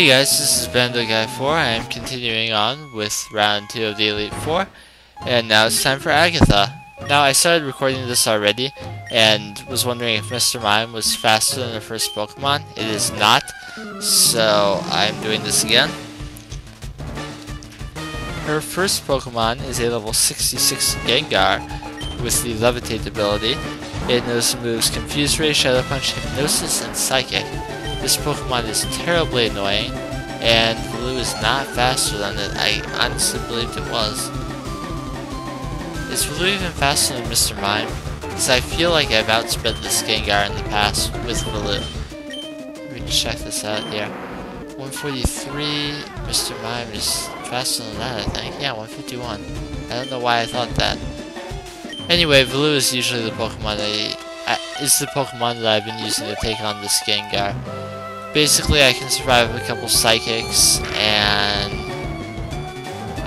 Hey guys, this is Guy4. I am continuing on with round 2 of the Elite Four, and now it's time for Agatha. Now, I started recording this already, and was wondering if Mr. Mime was faster than the first Pokemon. It is not, so I'm doing this again. Her first Pokemon is a level 66 Gengar with the Levitate ability. It knows the moves Confuse Ray, Shadow Punch, Hypnosis, and Psychic. This Pokemon is terribly annoying, and Blue is not faster than it. I honestly believed it was. Is Blue even faster than Mr. Mime? Because I feel like I've outsped this Gengar in the past with Blue. Let me check this out here. 143, Mr. Mime is faster than that, I think. Yeah, 151. I don't know why I thought that. Anyway, Blue is usually the Pokemon that I've been using to take on this Gengar. Basically, I can survive a couple Psychics, and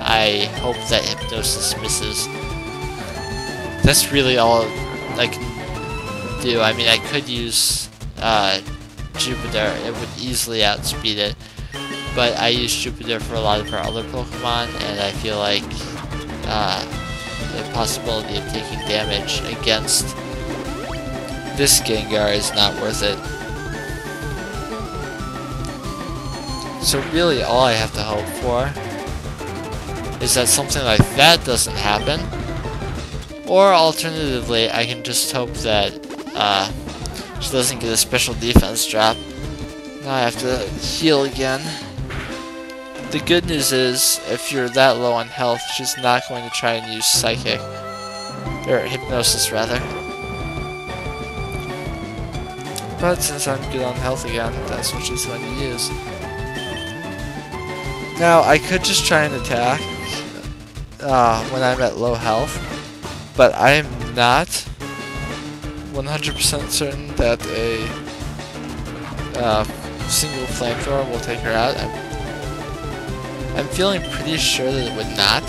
I hope that Hypnosis misses. That's really all I can do. I mean, I could use Jupiter. It would easily outspeed it. But I use Jupiter for a lot of her other Pokemon, and I feel like the possibility of taking damage against this Gengar is not worth it. So really all I have to hope for is that something like that doesn't happen. Or alternatively, I can just hope that she doesn't get a special defense drop. Now I have to heal again. The good news is, if you're that low on health, she's not going to try and use Psychic. Or Hypnosis, rather. But since I'm good on health again, that's what she's going to use. Now, I could just try and attack when I'm at low health, but I am not 100% certain that a single flamethrower will take her out. I'm feeling pretty sure that it would not,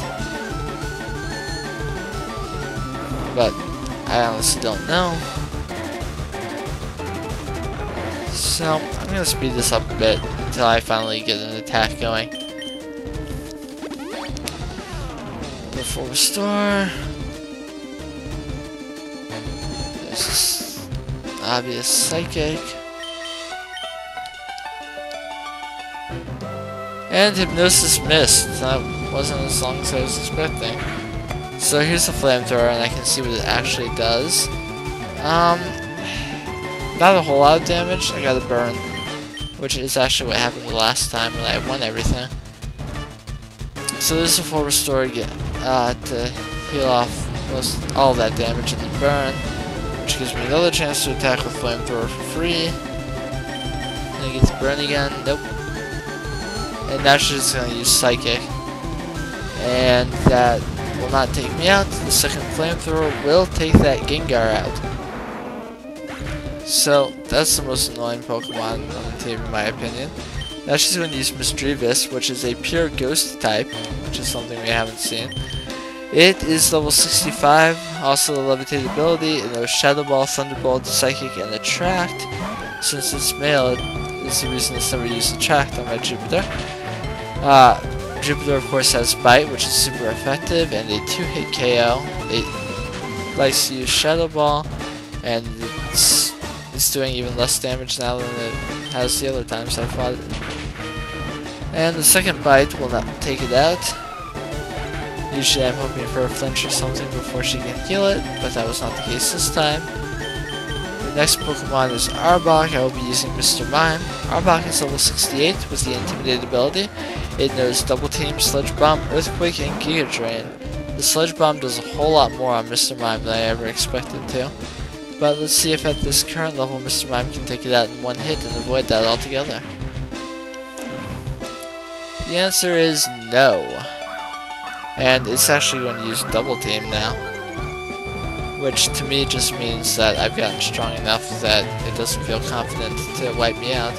but I honestly don't know. So, I'm going to speed this up a bit until I finally get an attack going. Full restore. This is obvious Psychic. And Hypnosis missed. That wasn't as long as I was expecting. So here's the flamethrower, and I can see what it actually does. Not a whole lot of damage. I got a burn, which is actually what happened the last time when I won everything. So this is a full restore again. To heal off all that damage in the burn, which gives me another chance to attack with Flamethrower for free. And I get to burn again. Nope. And now she's just going to use Psychic. And that will not take me out. The second Flamethrower will take that Gengar out. So that's the most annoying Pokemon on the team in my opinion. Now she's going to use Misdreavus, which is a pure ghost type, which is something we haven't seen. It is level 65, also the Levitate ability. It knows Shadow Ball, Thunderbolt, Psychic, and Attract. Since it's male, it is the reason it's never used Attract on my Jupiter. Jupiter, of course, has Bite, which is super effective, and a 2-hit KO. It likes to use Shadow Ball, and it's doing even less damage now than it has the other times I fought it. And the second Bite will not take it out. Usually I'm hoping for a flinch or something before she can heal it, but that was not the case this time. The next Pokemon is Arbok. I will be using Mr. Mime. Arbok is level 68 with the Intimidate ability. It knows Double Team, Sludge Bomb, Earthquake, and Giga Drain. The Sludge Bomb does a whole lot more on Mr. Mime than I ever expected to. But let's see if at this current level Mr. Mime can take it out in one hit and avoid that altogether. The answer is no. And it's actually going to use Double Team now. Which to me just means that I've gotten strong enough that it doesn't feel confident to wipe me out.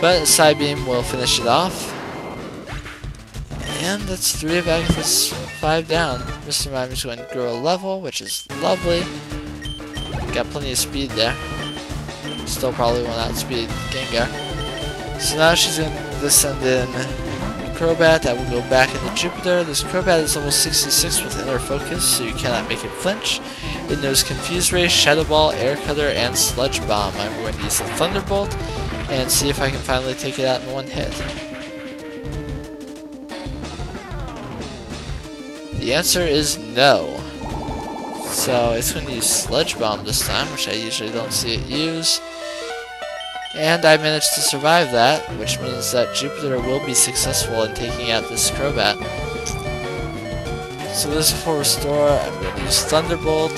But Psybeam will finish it off. And that's 3 of Agatha's 5 down. Mr. Mime is going to grow a level, which is lovely. Got plenty of speed there. Still probably won't outspeed Gengar. So now she's going to send in Crobat. That will go back into Jupiter. This Crobat is level 66 with Inner Focus, so you cannot make it flinch. It knows Confuse Ray, Shadow Ball, Air Cutter, and Sludge Bomb. I'm going to use the Thunderbolt and see if I can finally take it out in one hit. The answer is no. So it's going to use Sludge Bomb this time, which I usually don't see it use. And I managed to survive that, which means that Jupiter will be successful in taking out this Crobat. So this is for Restore. I'm going to use Thunderbolt.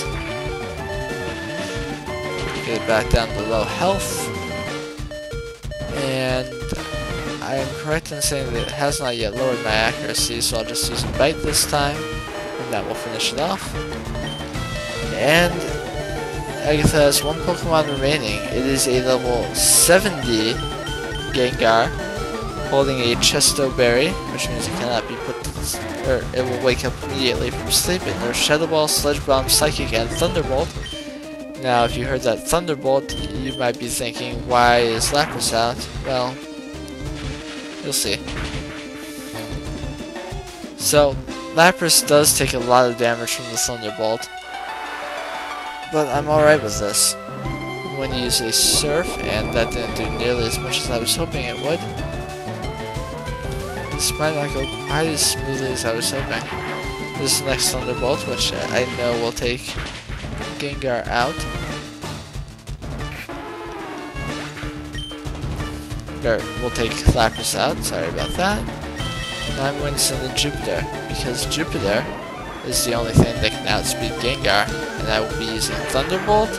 Get it back down to low health. And I am correct in saying that it has not yet lowered my accuracy, so I'll just use Bite this time, and that will finish it off. And Agatha has one Pokemon remaining. It is a level 70 Gengar, holding a Chesto Berry, which means it cannot be put to or it will wake up immediately from sleep. And there's Shadow Ball, Sludge Bomb, Psychic, and Thunderbolt. Now, if you heard that Thunderbolt, you might be thinking, why is Lapras out? Well, you'll see. So, Lapras does take a lot of damage from the Thunderbolt, but I'm alright with this. I'm going to use a Surf, and that didn't do nearly as much as I was hoping it would. This might not go quite as smoothly as I was hoping. This is the next Thunderbolt, which I know will take Gengar out. Or will take Lapras out, sorry about that. Now I'm going to send in Jupiter, because Jupiter is the only thing that can outspeed Gengar, and I will be using Thunderbolt.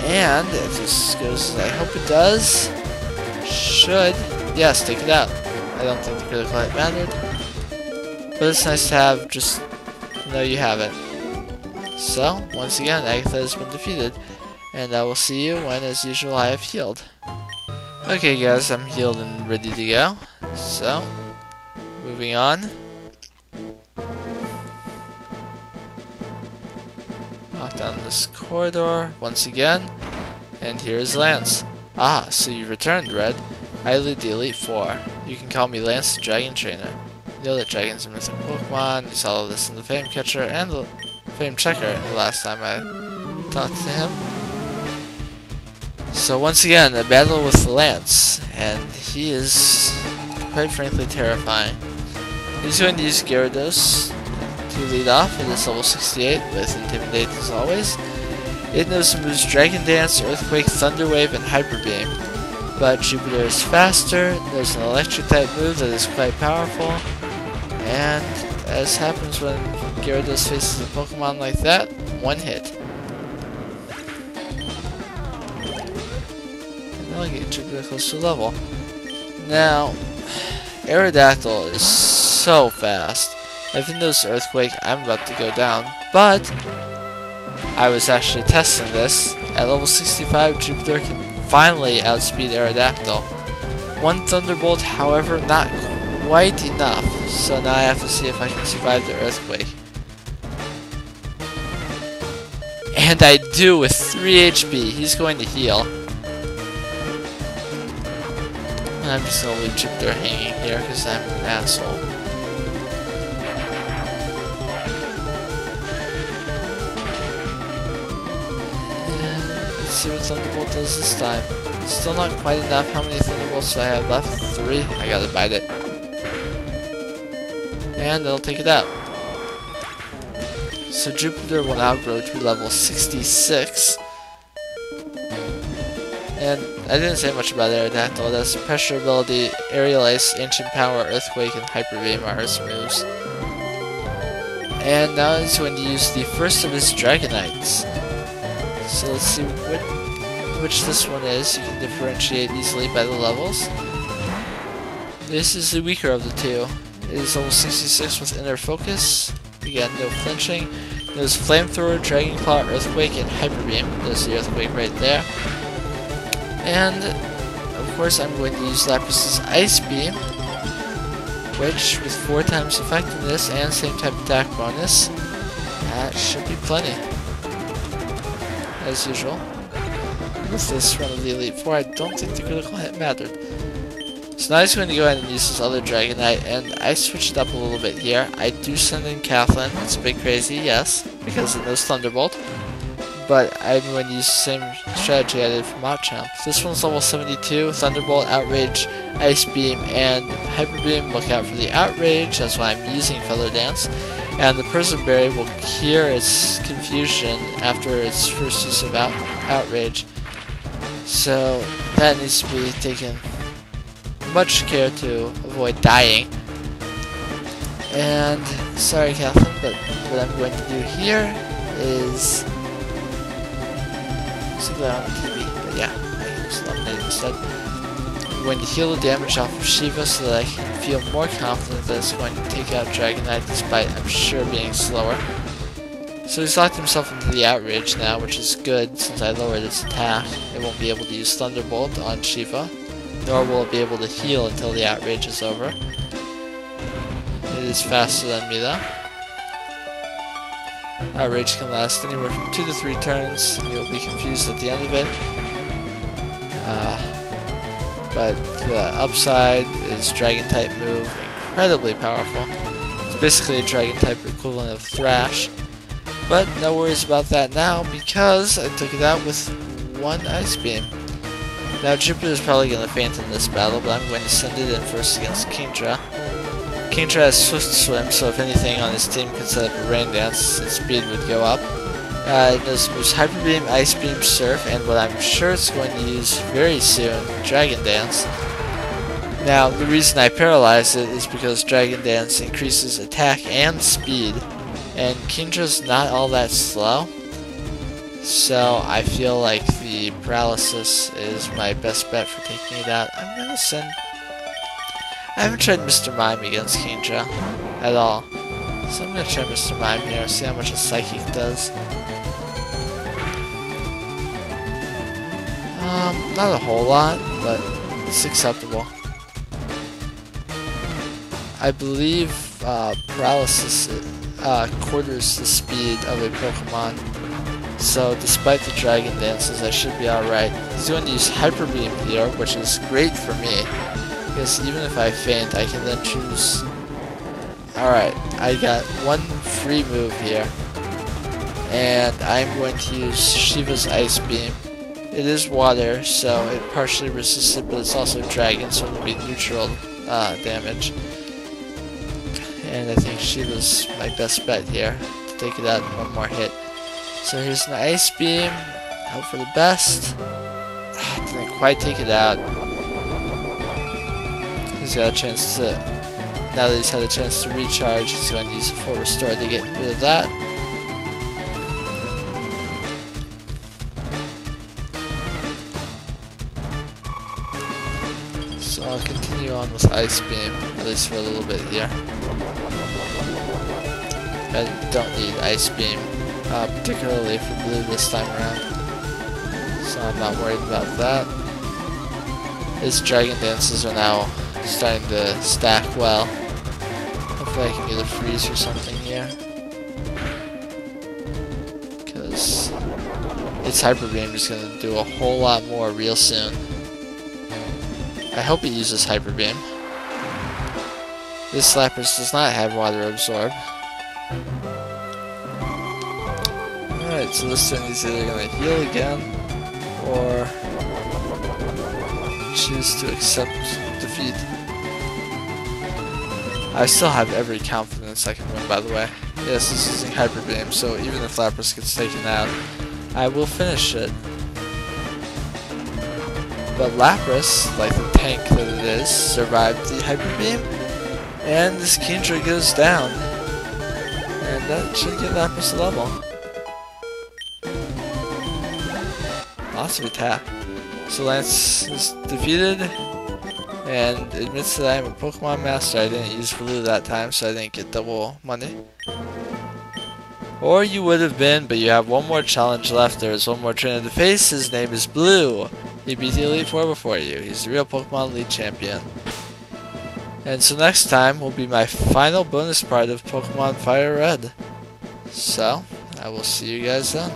And if this goes as I hope it does, should, yes, take it out. I don't think the critical hit mattered, but it's nice to have, just know you have it. So, once again, Agatha has been defeated, and I will see you when, as usual, I have healed. Okay guys, I'm healed and ready to go. So, moving on. Walk down this corridor once again, and here's Lance. Ah, so you returned, Red. I lead the Elite Four. You can call me Lance the Dragon Trainer. You know that dragons are mythic Pokemon. You saw all this in the Fame Catcher and the Fame Checker the last time I talked to him. So once again, a battle with Lance, and he is quite frankly terrifying. He's going to use Gyarados to lead off. It is level 68 with Intimidate as always. It knows the moves Dragon Dance, Earthquake, Thunder Wave, and Hyper Beam. But Jupiter is faster, knows an electric type move that is quite powerful, and as happens when Gyarados faces a Pokemon like that, one hit. And now I get Jupiter close to level. Now, Aerodactyl is so fast. If it knows Earthquake, I'm about to go down, but I was actually testing this. At level 65, Jupiter can finally outspeed Aerodactyl. One Thunderbolt, however, not quite enough, so now I have to see if I can survive the Earthquake. And I do with 3 HP. He's going to heal. And I'm just going to leave Jupiter hanging here because I'm an asshole. Let's see what Thunderbolt does this time. Still not quite enough. How many Thunderbolts do I have left? 3. I gotta bite it. And it'll take it out. So Jupiter will now grow to level 66. And I didn't say much about Aerodactyl. That's Pressure Ability, Aerial Ice, Ancient Power, Earthquake, and Hyper Beam are its moves. And now he's going to use the first of his Dragonites. So let's see which this one is. You can differentiate easily by the levels. This is the weaker of the two. It is level 66 with Inner Focus. Again, no flinching. There's Flamethrower, Dragon Claw, Earthquake, and Hyper Beam. There's the Earthquake right there. And of course I'm going to use Lapras's Ice Beam, which with 4 times effectiveness and same type attack bonus, that should be plenty. As usual. With this run of the Elite Four, I don't think the critical hit mattered. So now he's going to go ahead and use his other Dragonite, and I switched it up a little bit here. I do send in Kathleen. It's a bit crazy, yes, because it knows Thunderbolt. But I'm going to use the same strategy I did for Machamp. This one's level 72, Thunderbolt, Outrage, Ice Beam, and Hyper Beam. Look out for the Outrage, that's why I'm using Feather Dance. And the Prison Berry will cure its confusion after its first use of Outrage. So that needs to be taken much care to avoid dying. And sorry Kathleen, but what I'm going to do here is simply on the TV, but yeah, I can just eliminate it instead. I'm going to heal the damage off of Shiva so that I can feel more confident that it's going to take out Dragonite despite, I'm sure, being slower. So he's locked himself into the Outrage now, which is good since I lowered its attack. It won't be able to use Thunderbolt on Shiva, nor will it be able to heal until the Outrage is over. It is faster than me though. Outrage can last anywhere from 2 to 3 turns, and you'll be confused at the end of it. But the upside is Dragon type move, incredibly powerful. It's basically a Dragon type equivalent of Thrash. But no worries about that now because I took it out with 1 Ice Beam. Now Jupiter's probably going to faint in this battle, but I'm going to send it in first against Kingdra. Kingdra has Swift Swim, so if anything on his team could set up a Rain Dance, its speed would go up. It does moves Hyper Beam, Ice Beam, Surf, and what I'm sure it's going to use very soon, Dragon Dance. Now, the reason I paralyzed it is because Dragon Dance increases attack and speed, and Kingdra's not all that slow, so I feel like the paralysis is my best bet for taking it out. I'm gonna send... I haven't tried Mr. Mime against Kingdra at all, so I'm gonna try Mr. Mime here, see how much a Psychic does. Not a whole lot, but it's acceptable. I believe paralysis quarters the speed of a Pokemon, so despite the Dragon Dances, I should be alright. He's going to use Hyper Beam here, which is great for me, because even if I faint, I can then choose... Alright, I got 1 free move here, and I'm going to use Shiva's Ice Beam. It is water, so it partially resists it, but it's also Dragon, so it'll be neutral damage. And I think Shiva's my best bet here to take it out in 1 more hit. So here's an Ice Beam. Hope for the best. Didn't quite take it out. He's got a chance to... Now that he's had a chance to recharge, he's going to use a full restore to get rid of that. So I'll continue on with Ice Beam, at least for a little bit here. I don't need Ice Beam, particularly for blue this time around, so I'm not worried about that. His Dragon Dances are now starting to stack well. Hopefully I can get a freeze or something here, because its Hyper Beam is going to do a whole lot more real soon. I hope it uses Hyper Beam. This Lapras does not have Water Absorb. Alright, so this thing is either going to heal again, or choose to accept defeat. I still have every confidence I can win, by the way. Yes, this is using Hyper Beam, so even if Lapras gets taken out, I will finish it. But Lapras, like the tank that it is, survived the Hyper Beam, and this Kingdra goes down. And that should get Lapras a level. Lots of attack. So Lance is defeated, and admits that I'm a Pokemon Master. I didn't use Blue that time, so I didn't get double money. Or you would have been, but you have 1 more challenge left. There is 1 more trainer to face. His name is Blue. He beat the Elite Four before you. He's the real Pokemon League champion. And so next time will be my final bonus part of Pokemon FireRed. So, I will see you guys then.